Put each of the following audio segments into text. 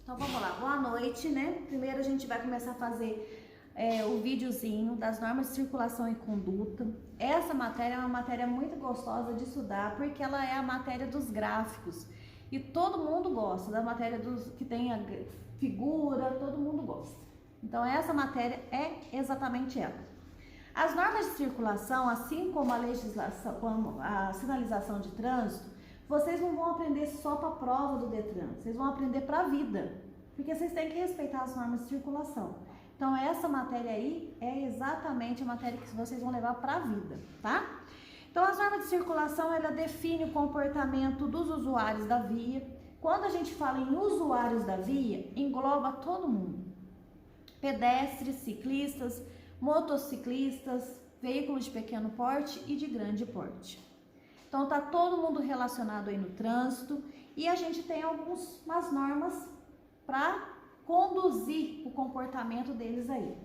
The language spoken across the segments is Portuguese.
Então vamos lá, boa noite, né? Primeiro a gente vai começar a fazer o videozinho das normas de circulação e conduta. Essa matéria é uma matéria muito gostosa de estudar, porque ela é a matéria dos gráficos. E todo mundo gosta da matéria que tem a figura, todo mundo gosta. Então essa matéria é exatamente ela. As normas de circulação, assim como a legislação, como a sinalização de trânsito, vocês não vão aprender só para a prova do Detran, vocês vão aprender para a vida, porque vocês têm que respeitar as normas de circulação. Então essa matéria aí é exatamente a matéria que vocês vão levar para a vida, tá? Então as normas de circulação, ela define o comportamento dos usuários da via. Quando a gente fala em usuários da via, engloba todo mundo. Pedestres, ciclistas, motociclistas, veículos de pequeno porte e de grande porte. Então tá todo mundo relacionado aí no trânsito e a gente tem algumas normas para conduzir o comportamento deles aí.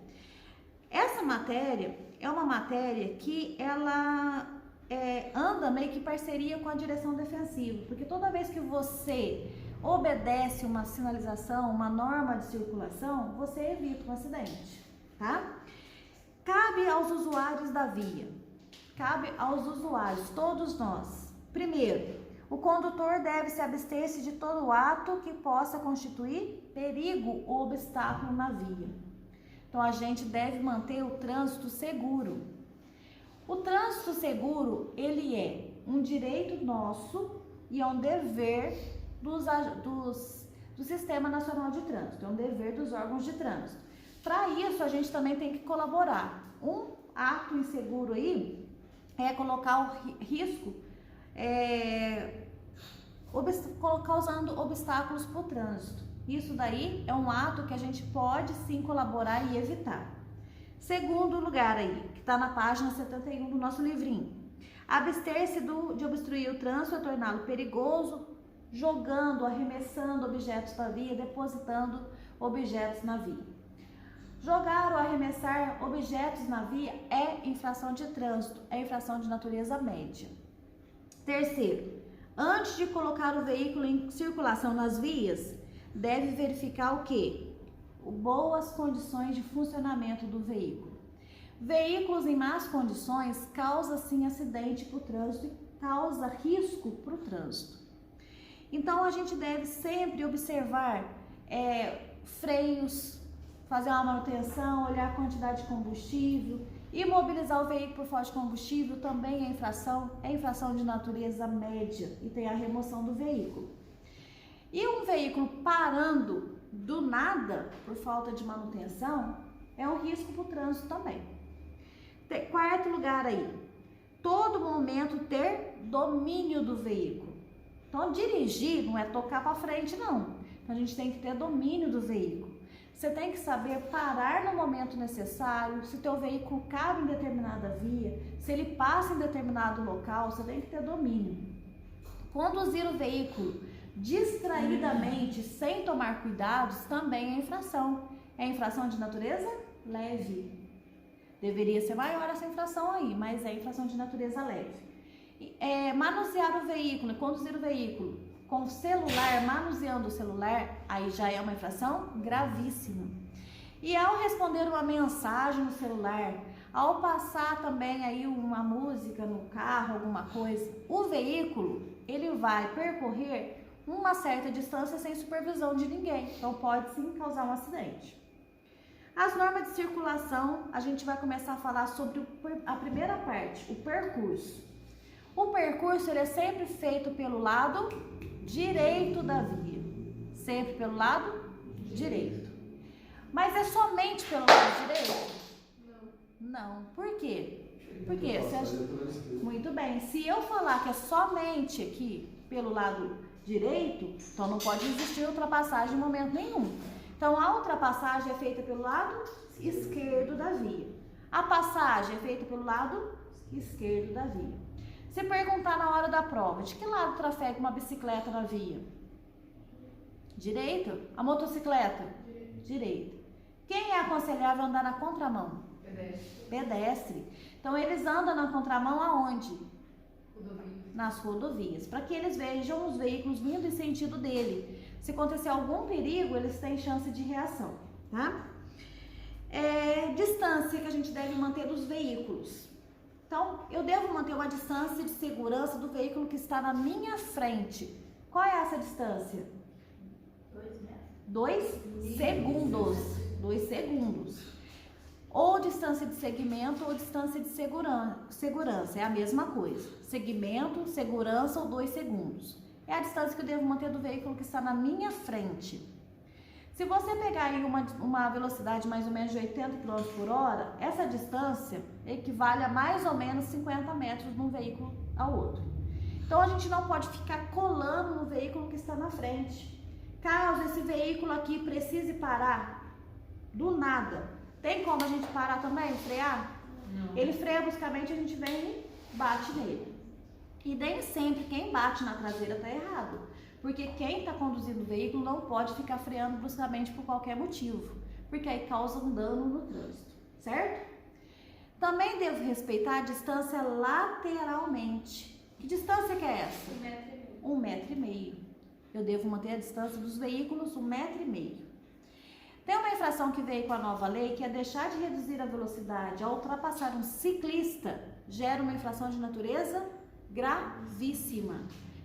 Essa matéria é uma matéria que ela anda meio que em parceria com a direção defensiva, porque toda vez que você obedece uma sinalização, uma norma de circulação, você evita um acidente, tá? Cabe aos usuários da via. Cabe aos usuários, todos nós. Primeiro, o condutor deve se abster-se de todo ato que possa constituir perigo ou obstáculo na via. Então, a gente deve manter o trânsito seguro. O trânsito seguro, ele é um direito nosso e é um dever do Sistema Nacional de Trânsito, é um dever dos órgãos de trânsito. Para isso, a gente também tem que colaborar. Um ato inseguro aí é colocar o risco, causando obstáculos para o trânsito. Isso daí é um ato que a gente pode sim colaborar e evitar. Segundo lugar aí, que está na página 71 do nosso livrinho. Abster-se de obstruir o trânsito é torná-lo perigoso, jogando, arremessando objetos na via, depositando objetos na via. Jogar ou arremessar objetos na via é infração de trânsito, é infração de natureza média. Terceiro, antes de colocar o veículo em circulação nas vias, deve verificar o quê? Boas condições de funcionamento do veículo. Veículos em más condições causam sim acidente para o trânsito e causa risco para o trânsito. Então a gente deve sempre observar freios, fazer uma manutenção, olhar a quantidade de combustível, imobilizar o veículo por falta de combustível também é infração de natureza média e tem a remoção do veículo. E um veículo parando do nada por falta de manutenção é um risco para o trânsito também. Quarto lugar aí, todo momento ter domínio do veículo. Então dirigir não é tocar para frente não, então a gente tem que ter domínio do veículo. Você tem que saber parar no momento necessário, se teu veículo cabe em determinada via, se ele passa em determinado local, você tem que ter domínio. Conduzir o veículo distraidamente, sem tomar cuidados, também é infração. É infração de natureza leve. Deveria ser maior essa infração aí, mas é infração de natureza leve. Manusear o veículo, conduzir o veículo com o celular, manuseando o celular, aí já é uma infração gravíssima. E ao responder uma mensagem no celular, ao passar também aí uma música no carro, alguma coisa, o veículo, ele vai percorrer uma certa distância sem supervisão de ninguém, então pode sim causar um acidente. As normas de circulação, a gente vai começar a falar sobre a primeira parte, o percurso. O percurso, ele é sempre feito pelo lado direito da via, sempre pelo lado direito. Mas é somente pelo lado direito? Não. Por quê? Porque muito bem, se eu falar que é somente aqui pelo lado direito, então não pode existir ultrapassagem em momento nenhum. Então a ultrapassagem é feita pelo lado esquerdo da via. A passagem é feita pelo lado esquerdo da via. Se perguntar na hora da prova, de que lado trafega uma bicicleta na via? Direito? A motocicleta? Direito. Quem é aconselhável andar na contramão? Pedestre. Então eles andam na contramão aonde? Nas rodovias, para que eles vejam os veículos vindo em sentido dele. Se acontecer algum perigo, eles têm chance de reação, tá? Distância que a gente deve manter dos veículos. Então, eu devo manter uma distância de segurança do veículo que está na minha frente. Qual é essa distância? 2 segundos. 2 segundos. Ou distância de segmento ou distância de segurança. É a mesma coisa. Segmento, segurança ou 2 segundos. É a distância que eu devo manter do veículo que está na minha frente. Se você pegar aí uma velocidade mais ou menos de 80 km por hora, essa distância equivale a mais ou menos 50 metros de um veículo ao outro. Então, a gente não pode ficar colando no veículo que está na frente. Caso esse veículo aqui precise parar, do nada, tem como a gente parar também, frear? Não. Ele freia bruscamente, a gente vem e bate nele. E nem sempre quem bate na traseira está errado. Porque quem está conduzindo o veículo não pode ficar freando bruscamente por qualquer motivo, porque aí causa um dano no trânsito, certo? Também devo respeitar a distância lateralmente. Que distância que é essa? 1,5 metro. Eu devo manter a distância dos veículos 1,5 metro. Tem uma infração que veio com a nova lei, que é deixar de reduzir a velocidade ao ultrapassar um ciclista, gera uma infração de natureza gravíssima.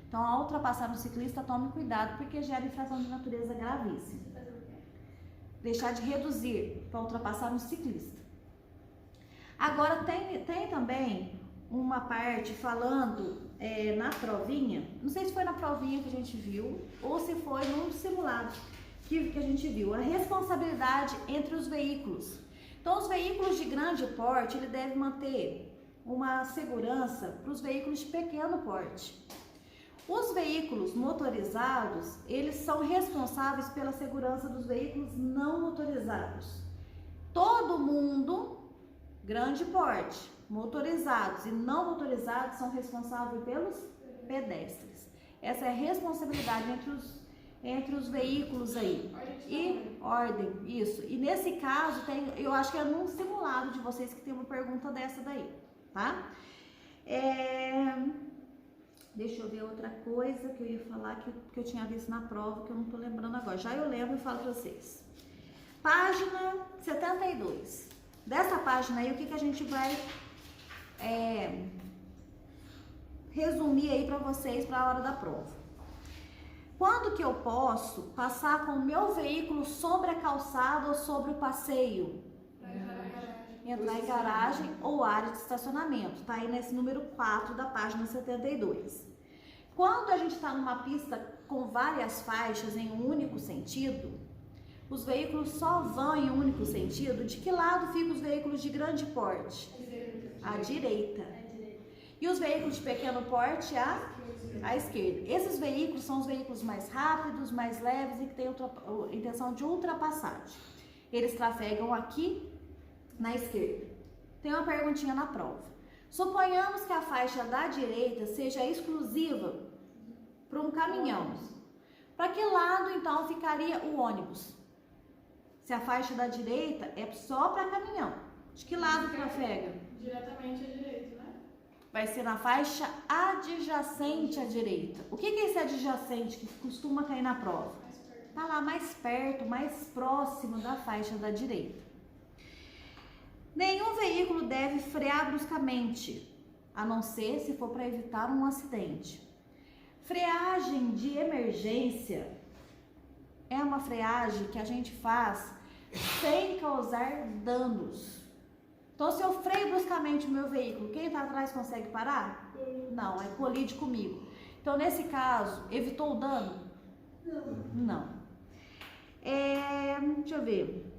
Então, ao ultrapassar um ciclista, tome cuidado, porque gera infração de natureza gravíssima. Deixar de reduzir para ultrapassar um ciclista. Agora, tem também uma parte falando na provinha, não sei se foi na provinha que a gente viu, ou se foi num simulado que a gente viu, a responsabilidade entre os veículos. Então, os veículos de grande porte, ele deve manter uma segurança para os veículos de pequeno porte. Os veículos motorizados, eles são responsáveis pela segurança dos veículos não motorizados. Todo mundo, grande porte, motorizados e não motorizados, são responsáveis pelos pedestres. Essa é a responsabilidade entre os veículos aí. Ordem, isso. E nesse caso, eu acho que é num simulado de vocês que tem uma pergunta dessa daí, tá? Deixa eu ver outra coisa que eu ia falar que eu tinha visto na prova, que eu não tô lembrando agora. Já eu lembro e falo pra vocês. Página 72. Dessa página aí, o que a gente vai resumir aí pra vocês pra hora da prova. Quando que eu posso passar com o meu veículo sobre a calçada ou sobre o passeio? Entrar em garagem ou área de estacionamento, tá aí nesse número 4 da página 72. Quando a gente está numa pista com várias faixas em um único sentido, os veículos só vão em um único sentido. De que lado ficam os veículos de grande porte? À direita. E os veículos de pequeno porte à esquerda. Esses veículos são os veículos mais rápidos, mais leves e que têm intenção de ultrapassagem. Eles trafegam aqui na esquerda. Tem uma perguntinha na prova. Suponhamos que a faixa da direita seja exclusiva para um caminhão. Para que lado então ficaria o ônibus? Se a faixa da direita é só para caminhão, de que lado trafega? Diretamente à direita, né? Vai ser na faixa adjacente à direita. O que é esse adjacente que costuma cair na prova? Tá lá mais perto, mais próximo da faixa da direita. Nenhum veículo deve frear bruscamente, a não ser se for para evitar um acidente. Freagem de emergência é uma freagem que a gente faz sem causar danos. Então, se eu freio bruscamente o meu veículo, quem está atrás consegue parar? Não, aí colide comigo. Então, nesse caso, evitou o dano? Não. Deixa eu ver.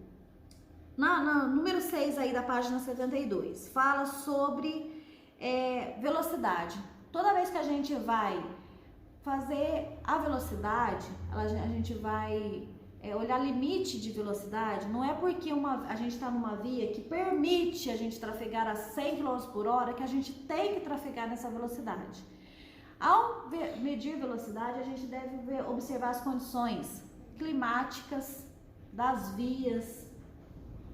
Número 6 aí da página 72, fala sobre velocidade. Toda vez que a gente vai fazer a velocidade, a gente vai olhar limite de velocidade, não é porque a gente está numa via que permite a gente trafegar a 100 km por hora que a gente tem que trafegar nessa velocidade. Ao medir velocidade, a gente deve observar as condições climáticas das vias,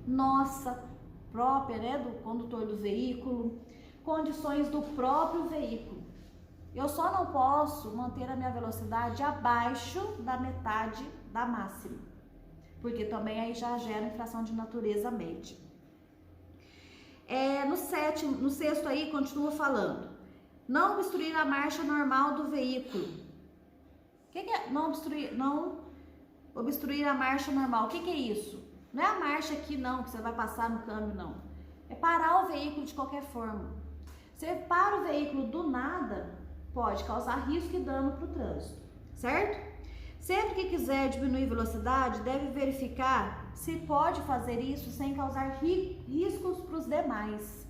nossa própria, do condutor do veículo, condições do próprio veículo. Eu só não posso manter a minha velocidade abaixo da metade da máxima, porque também aí já gera infração de natureza média. No sexto aí, continua falando. Não obstruir a marcha normal do veículo. O que é não obstruir a marcha normal? O que é isso? Não é a marcha aqui não, que você vai passar no câmbio, não. É parar o veículo de qualquer forma. Você para o veículo do nada, pode causar risco e dano para o trânsito, certo? Sempre que quiser diminuir velocidade, deve verificar se pode fazer isso sem causar riscos para os demais.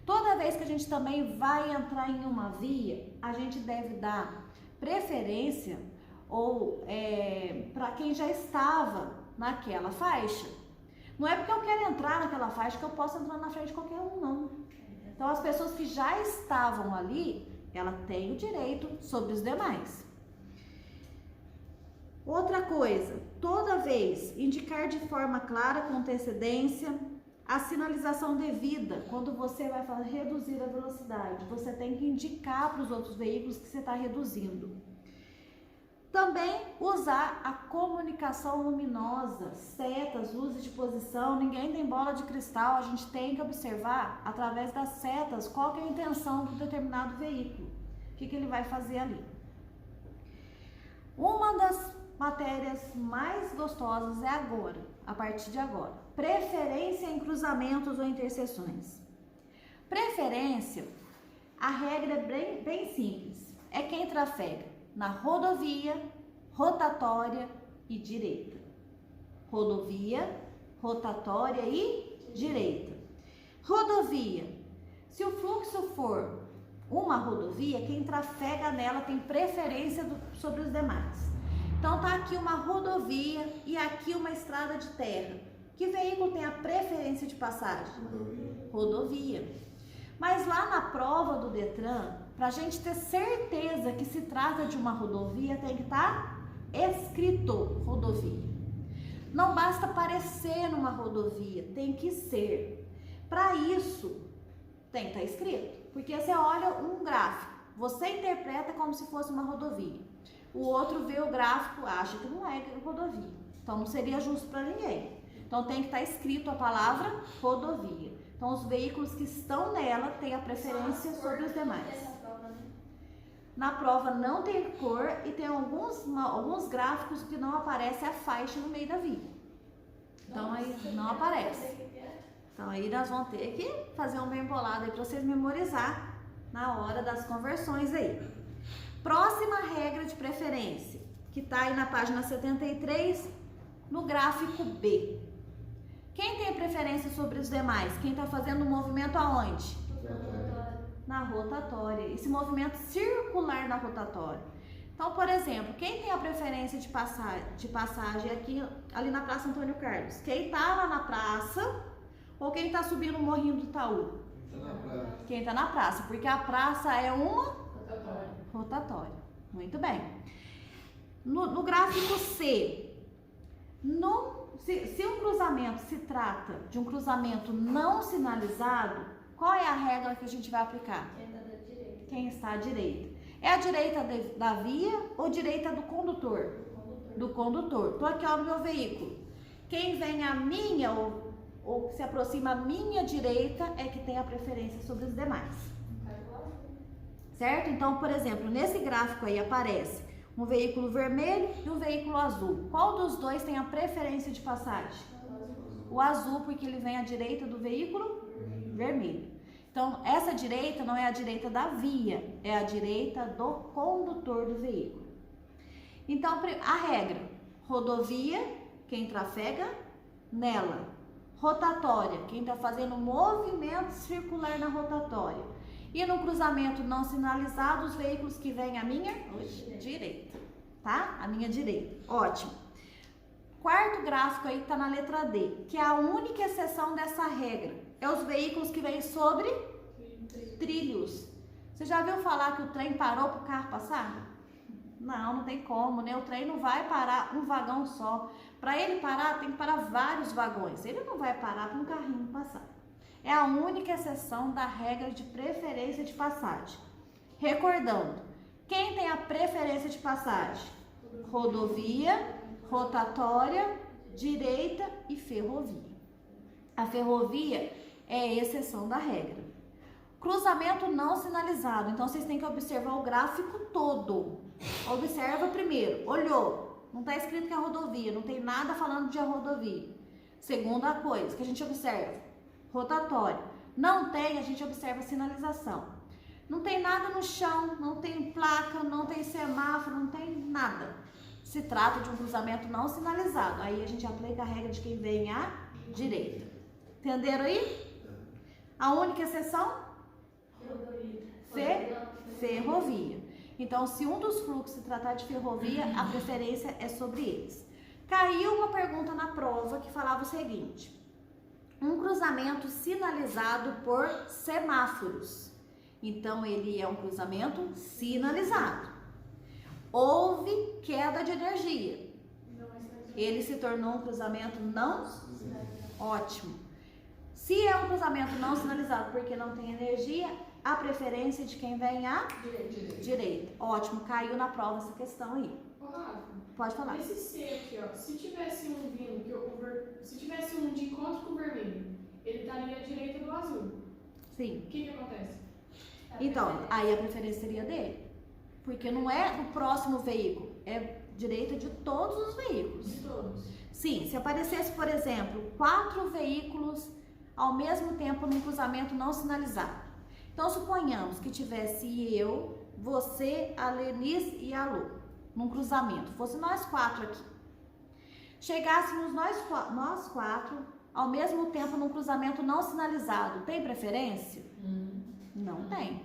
Toda vez que a gente também vai entrar em uma via, a gente deve dar preferência para quem já estava naquela faixa. Não é porque eu quero entrar naquela faixa que eu posso entrar na frente de qualquer um, não. Então, as pessoas que já estavam ali, ela tem o direito sobre os demais. Outra coisa, toda vez indicar de forma clara, com antecedência, a sinalização devida. Quando você vai reduzir a velocidade, você tem que indicar para os outros veículos que você está reduzindo. Também usar a comunicação luminosa, setas, luzes de posição. Ninguém tem bola de cristal, a gente tem que observar através das setas qual que é a intenção do determinado veículo, o que ele vai fazer ali. Uma das matérias mais gostosas é agora, a partir de agora. Preferência em cruzamentos ou interseções. Preferência, a regra é bem simples, é quem trafega na rodovia, rotatória e direita. Rodovia, rotatória e direita. Rodovia, se o fluxo for uma rodovia, quem trafega nela tem preferência sobre os demais. Então tá aqui uma rodovia e aqui uma estrada de terra. Que veículo tem a preferência de passagem? Rodovia. Mas lá na prova do Detran, para a gente ter certeza que se trata de uma rodovia, tem que estar escrito rodovia. Não basta parecer numa rodovia, tem que ser. Para isso, tem que estar escrito. Porque você olha um gráfico, você interpreta como se fosse uma rodovia. O outro vê o gráfico, acha que não é rodovia. Então não seria justo para ninguém. Então tem que estar escrito a palavra rodovia. Então os veículos que estão nela têm a preferência sobre os demais. Na prova não tem cor e tem alguns gráficos que não aparece a faixa no meio da via. Então aí não aparece. Então aí nós vamos ter que fazer um bem bolado aí para vocês memorizar na hora das conversões aí. Próxima regra de preferência, que está aí na página 73, no gráfico B. Quem tem preferência sobre os demais? Quem está fazendo o movimento aonde? Na rotatória. Esse movimento circular na rotatória. Então, por exemplo, quem tem a preferência de passagem aqui, ali na Praça Antônio Carlos? Quem está lá na praça ou quem está subindo o morrinho do Itaú? Quem está na praça, porque a praça é uma rotatória. Muito bem. No gráfico C, se um cruzamento se trata de um cruzamento não sinalizado, qual é a regra que a gente vai aplicar? Quem está à direita. É a direita da via ou direita do condutor? Do condutor. Estou aqui ó, no meu veículo. Quem vem à minha ou se aproxima à minha direita é que tem a preferência sobre os demais. Certo? Então, por exemplo, nesse gráfico aí aparece um veículo vermelho e um veículo azul. Qual dos dois tem a preferência de passagem? O azul, porque ele vem à direita do veículo vermelho. Então, essa direita não é a direita da via, é a direita do condutor do veículo. Então, a regra, rodovia, quem trafega nela. Rotatória, quem está fazendo movimento circular na rotatória. E no cruzamento não sinalizado, os veículos que vêm à minha direita, tá? A minha direita. Ótimo. Quarto gráfico aí está na letra D, que é a única exceção dessa regra. É os veículos que vêm sobre trilhos. Você já viu falar que o trem parou para o carro passar? Não tem como, né? O trem não vai parar um vagão só. Para ele parar, tem que parar vários vagões. Ele não vai parar para um carrinho passar. É a única exceção da regra de preferência de passagem. Recordando, quem tem a preferência de passagem? Rodovia, rotatória, direita e ferrovia. A ferrovia é a exceção da regra. Cruzamento não sinalizado, então vocês têm que observar o gráfico todo. Observa primeiro, olhou, não está escrito que é rodovia, não tem nada falando de rodovia. Segunda coisa que a gente observa, rotatória. Não tem, a gente observa a sinalização. Não tem nada no chão, não tem placa, não tem semáforo, não tem nada. Se trata de um cruzamento não sinalizado. Aí a gente aplica a regra de quem vem à direita. Entenderam aí? A única exceção? Ferrovia. Então, se um dos fluxos se tratar de ferrovia, a preferência é sobre eles. Caiu uma pergunta na prova que falava o seguinte: um cruzamento sinalizado por semáforos. Então, ele é um cruzamento sinalizado. Houve queda de energia. Ele se tornou um cruzamento não? Ótimo. Se é um cruzamento não sinalizado porque não tem energia, a preferência de quem vem à direita. Ótimo, caiu na prova essa questão aí. Ô, Rafa, pode falar. Esse C aqui, ó, se tivesse um vindo, se tivesse um de encontro com o vermelho, ele estaria à direita do azul. Sim. O que acontece? Então, aí a preferência seria dele. Porque não é do próximo veículo, é direita de todos os veículos. De todos. Sim, se aparecesse, por exemplo, 4 veículos ao mesmo tempo num cruzamento não sinalizado. Então, suponhamos que tivesse eu, você, a Lenice e a Lu num cruzamento. Fosse nós 4 aqui. Chegássemos nós 4 ao mesmo tempo num cruzamento não sinalizado. Tem preferência? Não tem.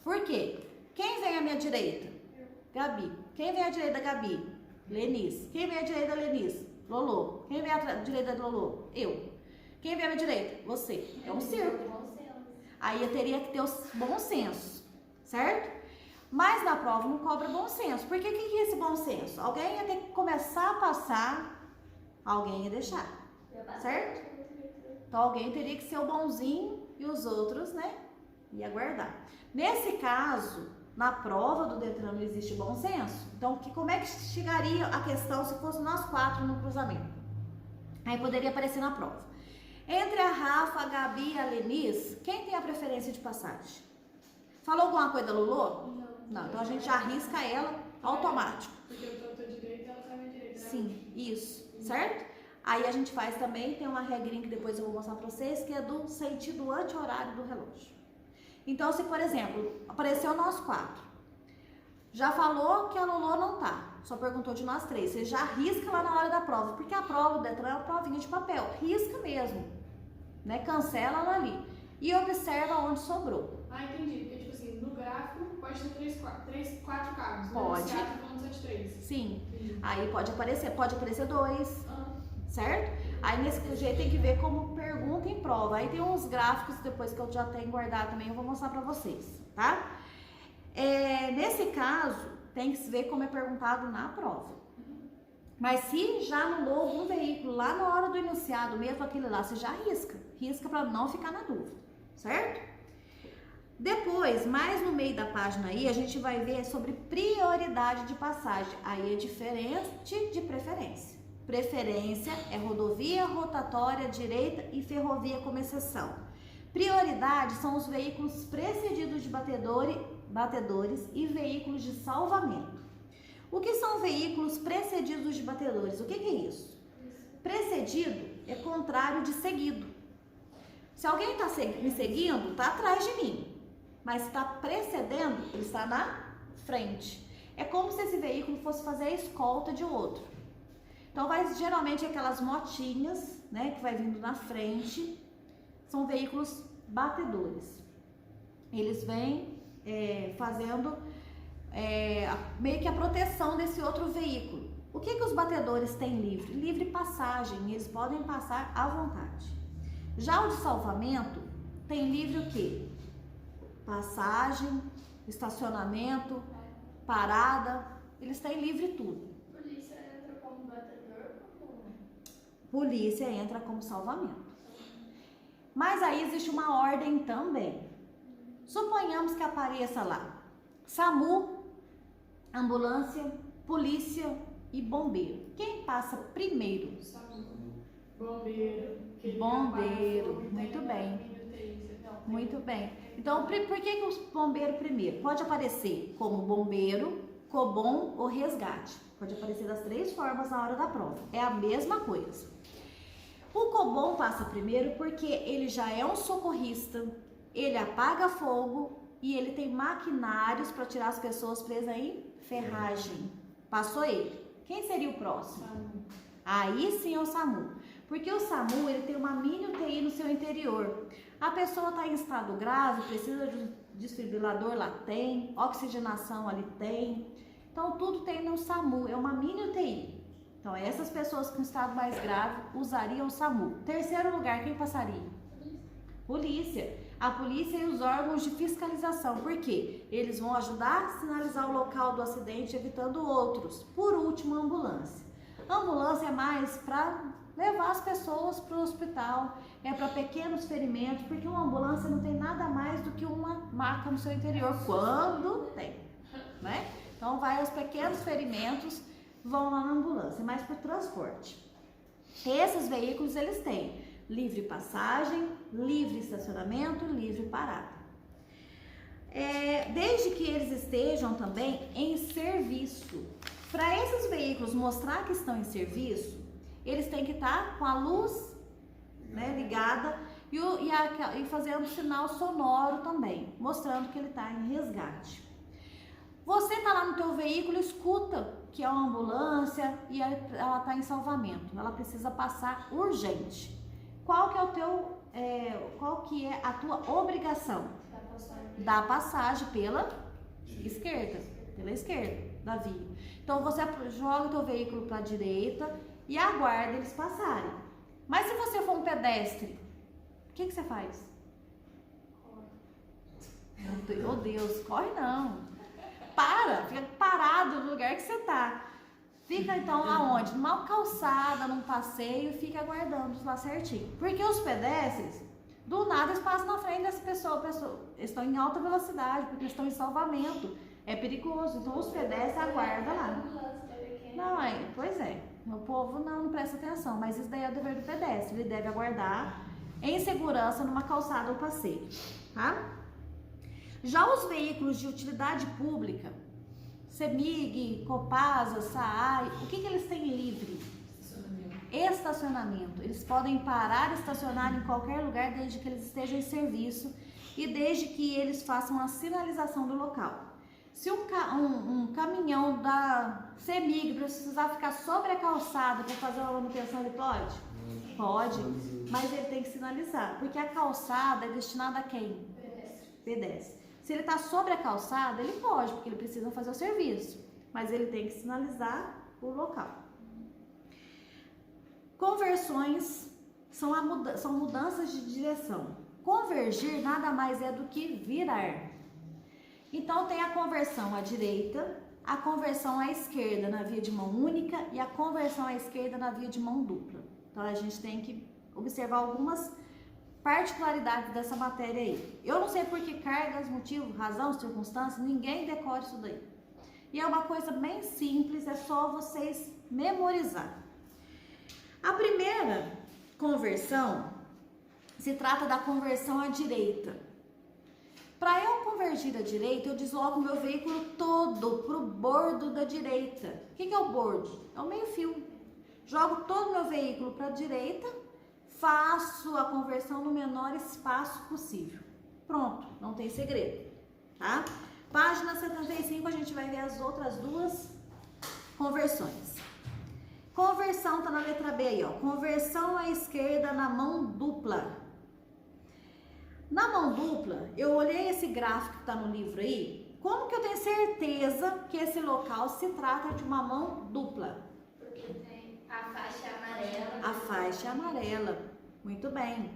Por quê? Quem vem à minha direita? Gabi. Quem vem à direita da Gabi? Lenice. Quem vem à direita da Lenice? Lolo. Quem vem à direita da Lolo? Eu. Quem vem à minha direita? Você. É um círculo. Aí eu teria que ter o bom senso, certo? Mas na prova não cobra bom senso. Por que é esse bom senso? Alguém ia ter que começar a passar, alguém ia deixar, certo? Então alguém teria que ser o bonzinho e os outros, né, ia guardar. Nesse caso, na prova do Detran não existe bom senso. Então, como é que chegaria a questão se fosse nós 4 no cruzamento? Aí poderia aparecer na prova. Entre a Rafa, a Gabi e a Lenice, quem tem a preferência de passagem? Falou alguma coisa da Lulu? Não. Então a gente já arrisca ela automático. Porque eu tô à tua direita e ela tá à minha direita. Sim, isso, certo? Aí a gente faz também, tem uma regrinha que depois eu vou mostrar pra vocês, que é do sentido anti-horário do relógio. Então, se por exemplo, apareceu nós 4, já falou que a Lulu não tá, só perguntou de nós 3, você já risca lá na hora da prova, porque a prova do Detran é uma provinha de papel, risca mesmo, né? Cancela ela ali e observa onde sobrou. Ah, entendi, porque tipo assim, no gráfico pode ter 4 carros, Pode. No teatro falando só de 3. Sim, Entendi. aí pode aparecer 2, certo? Aí nesse jeito tem que ver como pergunta em prova. Aí tem uns gráficos depois que eu já tenho guardado também, eu vou mostrar pra vocês, tá? Nesse caso, tem que se ver como é perguntado na prova. Mas se já anulou algum veículo lá na hora do enunciado, mesmo aquele lá, você já risca para não ficar na dúvida, certo? Depois, mais no meio da página aí, a gente vai ver sobre prioridade de passagem. Aí é diferente de preferência. Preferência é rodovia, rotatória, direita e ferrovia como exceção. Prioridade são os veículos precedidos de batedores e veículos de salvamento. O que são veículos precedidos de batedores? O que é isso? Precedido é contrário de seguido. Se alguém está me seguindo, está atrás de mim. Mas se está precedendo, ele está na frente. É como se esse veículo fosse fazer a escolta de outro. Então, geralmente aquelas motinhas, né, que vai vindo na frente, são veículos batedores. Eles vêm fazendo meio que a proteção desse outro veículo. O que os batedores têm livre? Livre passagem, eles podem passar à vontade. Já o de salvamento tem livre o quê? Passagem, estacionamento, parada, eles têm livre tudo. Polícia entra como batedor ou como? Polícia entra como salvamento. Mas aí existe uma ordem também. Suponhamos que apareça lá SAMU, ambulância, polícia e bombeiro. Quem passa primeiro? Bombeiro. Bombeiro, muito bem. Muito bem. Então, por que o bombeiro primeiro? Pode aparecer como bombeiro, cobom ou resgate. Pode aparecer das 3 formas na hora da prova. É a mesma coisa. O cobom passa primeiro porque ele já é um socorrista, ele apaga fogo e ele tem maquinários para tirar as pessoas presas em ferragem. Passou ele. Quem seria o próximo? SAMU. Aí sim é o SAMU. Porque o SAMU ele tem uma mini UTI no seu interior. A pessoa está em estado grave, precisa de um desfibrilador, lá tem, oxigenação ali tem. Então tudo tem no SAMU, é uma mini UTI. Então essas pessoas com estado mais grave usariam o SAMU. Terceiro lugar, quem passaria? Polícia. A polícia e os órgãos de fiscalização. Por quê? Eles vão ajudar a sinalizar o local do acidente, evitando outros. Por último, a ambulância. A ambulância é mais para levar as pessoas para o hospital, é para pequenos ferimentos, porque uma ambulância não tem nada mais do que uma maca no seu interior, quando tem, né? Então vai aos pequenos ferimentos, vão lá na ambulância, mais para o transporte. Esses veículos eles têm livre passagem, livre estacionamento, livre parada. Desde que eles estejam também em serviço. Para esses veículos mostrar que estão em serviço, eles têm que estar com a luz, né, ligada e fazendo sinal sonoro também, mostrando que ele está em resgate. Você está lá no teu veículo, escuta que é uma ambulância e ela está em salvamento, ela precisa passar urgente. Qual que é a tua obrigação? Dar passagem pela esquerda da via. Então você joga o teu veículo para a direita e aguarda eles passarem. Mas se você for um pedestre, o que você faz? Meu Deus, corre não. Fica parado no lugar que você tá. Fica então aonde? Numa calçada, num passeio, fica aguardando lá certinho. Porque os pedestres, do nada eles passam na frente dessa pessoa. Eles estão em alta velocidade, porque eles estão em salvamento. É perigoso, então os pedestres aguardam lá. Não, pois é. O povo não presta atenção, mas isso daí é o dever do pedestre. Ele deve aguardar em segurança numa calçada ou passeio, tá? Já os veículos de utilidade pública, CEMIG, Copasa, SAAI, o que eles têm livre? Estacionamento. Eles podem parar e estacionar em qualquer lugar desde que eles estejam em serviço e desde que eles façam a sinalização do local. Se um caminhão da CEMIG precisar ficar sobre a calçada para fazer uma manutenção, ele pode? Pode, mas ele tem que sinalizar, porque a calçada é destinada a quem? Pedestre. Se ele está sobre a calçada, ele pode, porque ele precisa fazer o serviço, mas ele tem que sinalizar o local. Conversões são mudanças de direção. Convergir nada mais é do que virar. Então tem a conversão à direita, a conversão à esquerda na via de mão única e a conversão à esquerda na via de mão dupla. Então a gente tem que observar algumas particularidades dessa matéria aí. Eu não sei por que cargas, motivo, razão, circunstância, ninguém decora isso daí. E é uma coisa bem simples, é só vocês memorizar. A primeira conversão se trata da conversão à direita. Para eu convergir à direita, eu desloco meu veículo todo para o bordo da direita. O que é o bordo? É o meio-fio. Jogo todo o meu veículo para a direita, faço a conversão no menor espaço possível. Pronto, não tem segredo, tá? Página 75, a gente vai ver as outras duas conversões. Conversão tá na letra B aí, ó. Conversão à esquerda na mão dupla. Na mão dupla, eu olhei esse gráfico que tá no livro aí. Como que eu tenho certeza que esse local se trata de uma mão dupla? Porque tem a faixa amarela. A faixa é amarela. Muito bem.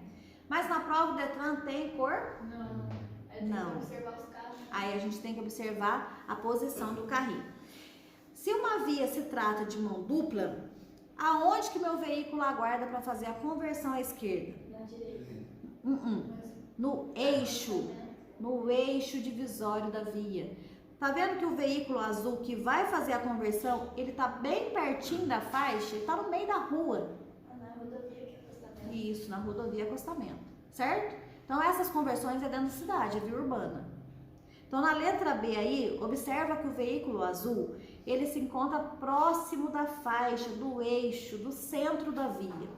Mas na prova do Detran tem cor? Não. Não. Observar os carros. Aí a gente tem que observar a posição do carrinho. Se uma via se trata de mão dupla, aonde que meu veículo aguarda para fazer a conversão à esquerda? Na direita. No eixo divisório da via. Tá vendo que o veículo azul que vai fazer a conversão, ele tá bem pertinho da faixa, ele tá no meio da rua. Na rodovia que é acostamento. Isso, na rodovia acostamento, certo? Então essas conversões é dentro da cidade, é via urbana. Então na letra B aí, observa que o veículo azul, ele se encontra próximo da faixa, do eixo, do centro da via.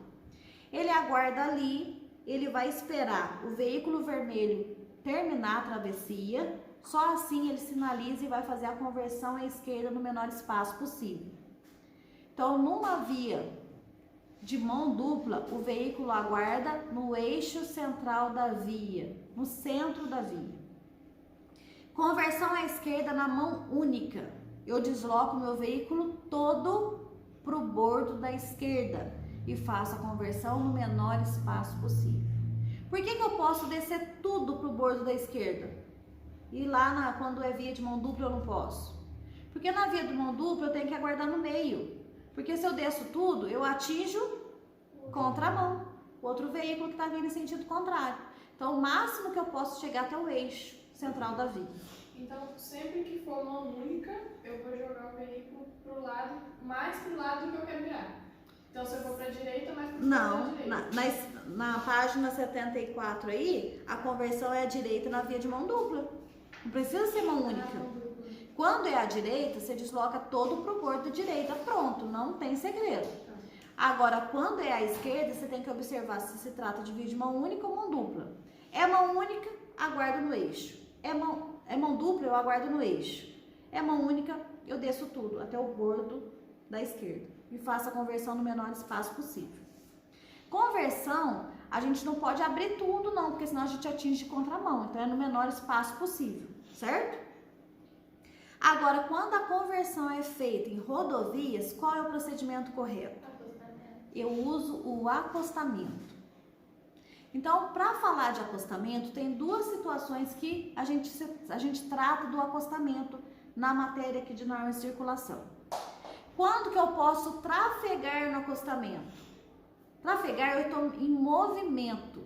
Ele aguarda ali, ele vai esperar o veículo vermelho terminar a travessia, só assim ele sinaliza e vai fazer a conversão à esquerda no menor espaço possível. Então, numa via de mão dupla, o veículo aguarda no eixo central da via, no centro da via. Conversão à esquerda na mão única. Eu desloco meu veículo todo para o bordo da esquerda e faço a conversão no menor espaço possível. Por que eu posso descer tudo para o bordo da esquerda? E lá, quando é via de mão dupla, eu não posso. Porque na via de mão dupla, eu tenho que aguardar no meio. Porque se eu desço tudo, eu atinjo contramão, outro veículo que está vindo em sentido contrário. Então, o máximo que eu posso chegar até o eixo central da via. Então, sempre que for mão única, eu vou jogar o veículo mais pro lado do que eu quero virar. Então, se eu for para a direita, mais para Não, direita. na página 74 aí, a conversão é à direita na via de mão dupla. Não precisa ser mão única. Quando é à direita, você desloca todo pro bordo da direita. Pronto, não tem segredo. Agora, quando é à esquerda, você tem que observar se se trata de via de mão única ou mão dupla. É mão única, aguardo no eixo. É mão dupla, eu aguardo no eixo. É mão única, eu desço tudo até o bordo da esquerda e faço a conversão no menor espaço possível. Conversão, a gente não pode abrir tudo não, porque senão a gente atinge contramão. Então é no menor espaço possível, certo? Agora, quando a conversão é feita em rodovias, qual é o procedimento correto? Eu uso o acostamento. Então, para falar de acostamento, tem duas situações que a gente trata do acostamento na matéria aqui de norma de circulação. Quando que eu posso trafegar no acostamento? Trafegar, eu estou em movimento.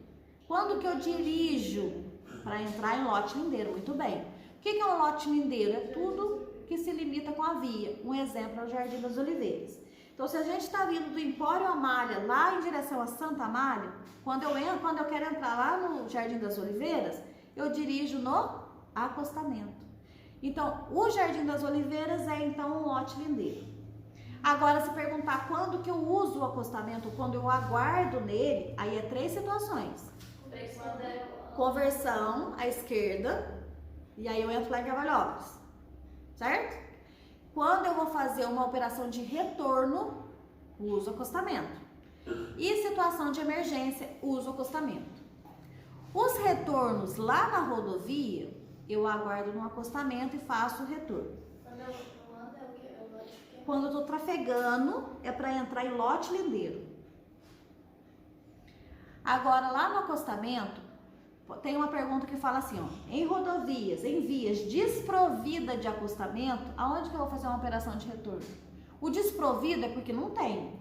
Quando que eu dirijo para entrar em lote lindeiro? Muito bem. O que é um lote lindeiro? É tudo que se limita com a via. Um exemplo é o Jardim das Oliveiras. Então, se a gente está vindo do Empório Amália lá em direção a Santa Amália, quando eu quero entrar lá no Jardim das Oliveiras, eu dirijo no acostamento. Então, o Jardim das Oliveiras é então um lote lindeiro. Agora, se perguntar quando que eu uso o acostamento, quando eu aguardo nele, aí é 3 situações. Conversão à esquerda, e aí eu entro lá em Carvalhópolis, certo? Quando eu vou fazer uma operação de retorno, uso acostamento. E situação de emergência, uso acostamento. Os retornos lá na rodovia, eu aguardo no acostamento e faço o retorno. Quando eu tô trafegando, é para entrar em lote lindeiro. Agora, lá no acostamento, tem uma pergunta que fala assim, ó, em rodovias, em vias desprovida de acostamento, aonde que eu vou fazer uma operação de retorno? O desprovido é porque não tem.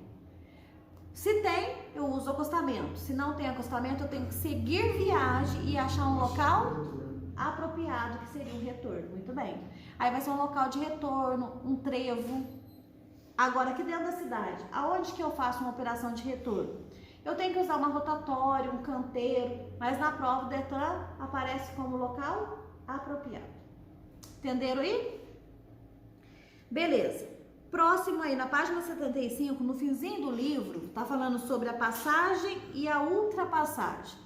Se tem, eu uso acostamento. Se não tem acostamento, eu tenho que seguir viagem e achar um local apropriado, que seria o retorno. Muito bem. Aí vai ser um local de retorno, um trevo. Agora, aqui dentro da cidade, aonde que eu faço uma operação de retorno? Eu tenho que usar uma rotatória, um canteiro, mas na prova do Detran aparece como local apropriado. Entenderam aí? Beleza. Próximo aí, na página 75, no finzinho do livro, tá falando sobre a passagem e a ultrapassagem.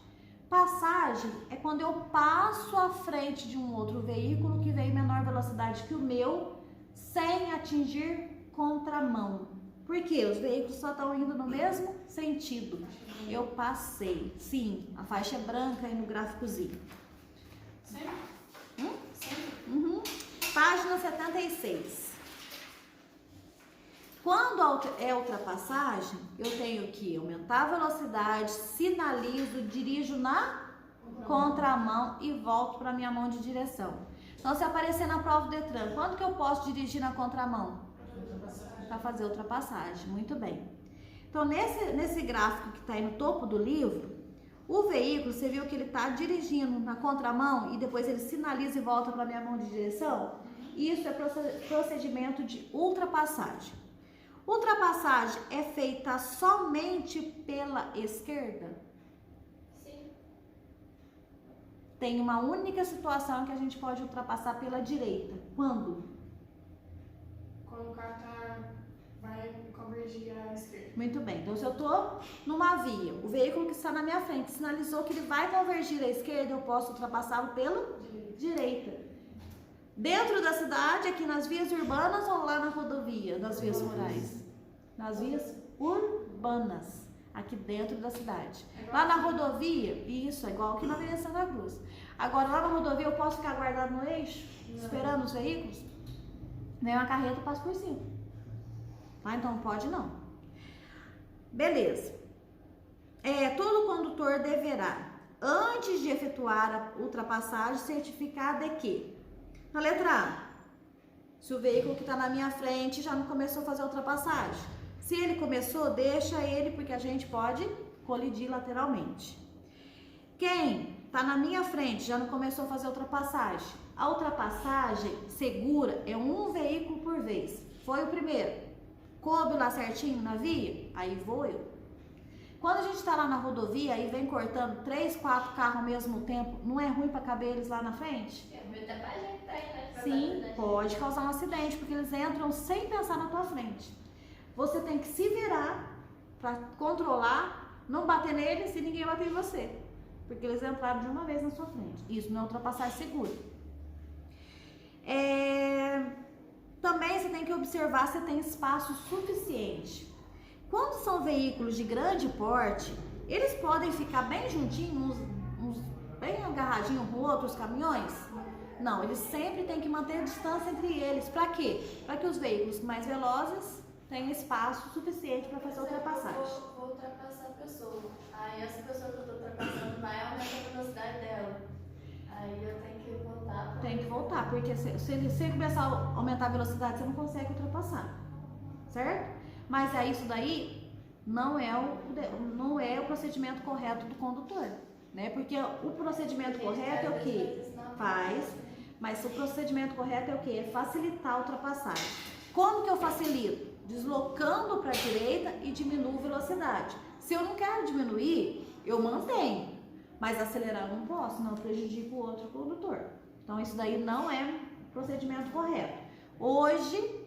Passagem é quando eu passo à frente de um outro veículo que vem em menor velocidade que o meu, sem atingir contramão. Por quê? Os veículos só estão indo no mesmo sentido. Eu passei. Sim, a faixa é branca aí no gráficozinho. Sempre? Sempre? Uhum. Página 76. Quando é ultrapassagem, eu tenho que aumentar a velocidade, sinalizo, dirijo na contramão e volto para minha mão de direção. Então, se aparecer na prova do Detran, quando que eu posso dirigir na contramão? Para fazer ultrapassagem. Muito bem. Então, nesse gráfico que está aí no topo do livro, o veículo, você viu que ele está dirigindo na contramão e depois ele sinaliza e volta para minha mão de direção? Isso é procedimento de ultrapassagem. Ultrapassagem é feita somente pela esquerda? Sim. Tem uma única situação que a gente pode ultrapassar pela direita. Quando? Quando o carro vai convergir à esquerda. Muito bem. Então, se eu estou numa via, o veículo que está na minha frente sinalizou que ele vai convergir à esquerda, eu posso ultrapassá-lo pela direita. Dentro da cidade, aqui nas vias urbanas ou lá na rodovia, nas vias rurais? Nas vias urbanas, aqui dentro da cidade. Lá na rodovia, isso, é igual aqui na Avenida Santa Cruz. Agora, lá na rodovia, eu posso ficar guardado no eixo, esperando os veículos? Nem uma carreta passa por cima. Tá? Então, pode não. Beleza. Todo condutor deverá, antes de efetuar a ultrapassagem, certificar de que? Na letra A, se o veículo que está na minha frente já não começou a fazer a ultrapassagem. Se ele começou, deixa ele, porque a gente pode colidir lateralmente. Quem está na minha frente já não começou a fazer a ultrapassagem. A ultrapassagem segura é um veículo por vez. Foi o primeiro. Coube lá certinho na via? Aí vou eu. Quando a gente está lá na rodovia e vem cortando 3, 4 carros ao mesmo tempo, não é ruim para caber eles lá na frente? É ruim até pra gente tá aí, né? Sim, pode causar um acidente, porque eles entram sem pensar na tua frente. Você tem que se virar para controlar, não bater neles e ninguém bater em você, porque eles entraram de uma vez na sua frente. Isso não é ultrapassagem segura. Também você tem que observar se tem espaço suficiente. Quando são veículos de grande porte, eles podem ficar bem juntinhos, bem agarradinhos um com outros caminhões? Não, eles sempre têm que manter a distância entre eles. Para quê? Para que os veículos mais velozes tenham espaço suficiente para fazer a ultrapassagem. Eu vou ultrapassar a pessoa. Aí essa pessoa que eu tô ultrapassando vai aumentar a velocidade dela. Aí eu tenho que voltar. Tem que voltar, porque se ele começar a aumentar a velocidade, você não consegue ultrapassar. Certo? Mas aí isso daí não é o procedimento correto do condutor, né? Porque o procedimento correto é o quê? Faz, mas o procedimento correto é o quê? É facilitar a ultrapassagem. Como que eu facilito? Deslocando para a direita e diminuo a velocidade. Se eu não quero diminuir, eu mantenho, mas acelerar eu não posso, não prejudico o outro condutor. Então isso daí não é procedimento correto. Hoje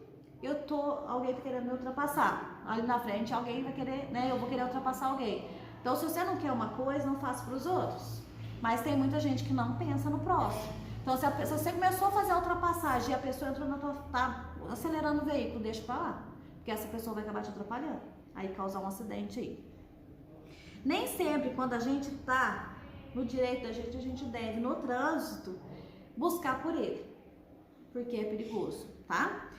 alguém tá querendo me ultrapassar. Ali na frente alguém vai querer, né? Eu vou querer ultrapassar alguém. Então, se você não quer uma coisa, não faça para os outros. Mas tem muita gente que não pensa no próximo. Então, se você começou a fazer a ultrapassagem e a pessoa entrou tá acelerando o veículo, deixa pra lá. Porque essa pessoa vai acabar te atrapalhando. Aí causar um acidente aí. Nem sempre, quando a gente tá no direito da gente, a gente deve, no trânsito, buscar por ele. Porque é perigoso, tá?